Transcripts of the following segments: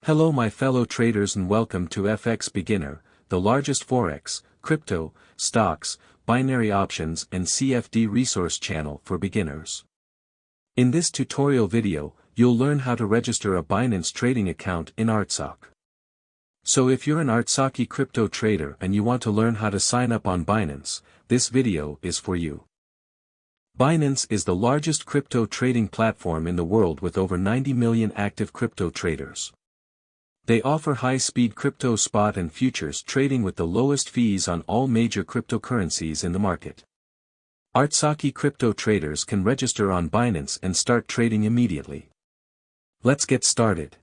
Hello my fellow traders and welcome to FX Beginner, the largest forex, crypto, stocks, binary options and CFD resource channel for beginners. In this tutorial video, you'll learn how to register a Binance trading account in Artsakh. So if you're an Artsakh crypto trader and you want to learn how to sign up on Binance, this video is for you. Binance is the largest crypto trading platform in the world with over 90 million active crypto traders. They offer high-speed crypto spot and futures trading with the lowest fees on all major cryptocurrencies in the market. Artsakh crypto traders can register on Binance and start trading immediately. Let's get started.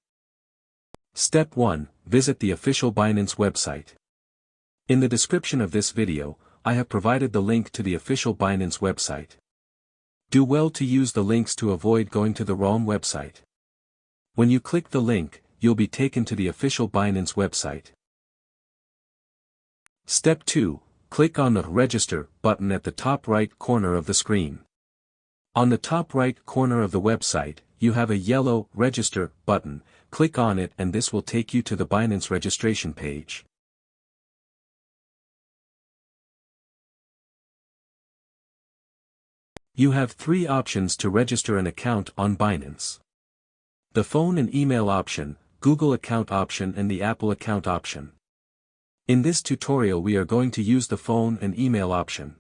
Step 1. Visit the official Binance website. In the description of this video, I have provided the link to the official Binance website. Do well to use the links to avoid going to the wrong website. When you click the link, you'll be taken to the official Binance website. Step 2. Click on the Register button at the top right corner of the screen. On the top right corner of the website, you have a yellow Register button. Click on it and this will take you to the Binance registration page. You have 3 options to register an account on Binance. The phone and email option, Google account option and the Apple account option. In this tutorial we are going to use the phone and email option.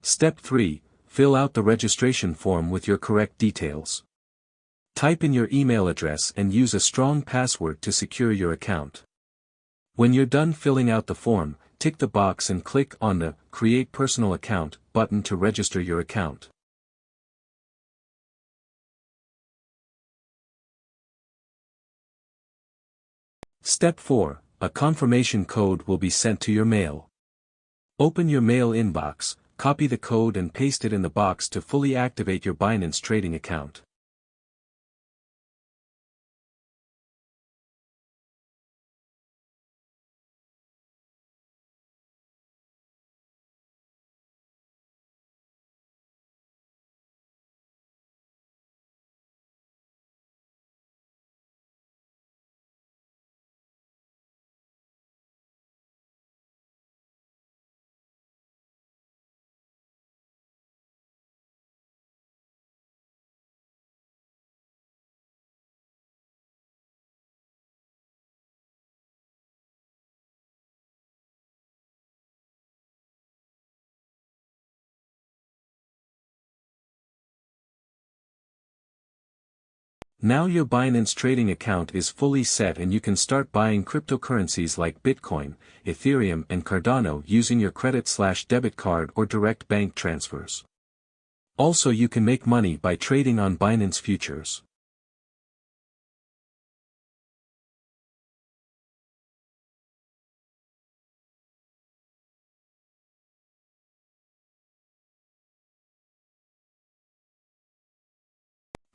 Step 3. Fill out the registration form with your correct details. Type in your email address and use a strong password to secure your account. When you're done filling out the form, tick the box and click on the Create Personal Account button to register your account. Step 4. A confirmation code will be sent to your mail. Open your mail inbox, copy the code and paste it in the box to fully activate your Binance trading account. Now your Binance trading account is fully set and you can start buying cryptocurrencies like Bitcoin, Ethereum and Cardano using your credit/debit card or direct bank transfers. Also you can make money by trading on Binance futures.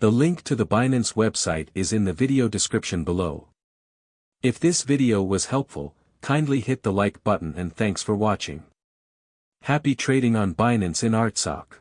The link to the Binance website is in the video description below. If this video was helpful, kindly hit the like button and thanks for watching. Happy trading on Binance in Artsakh.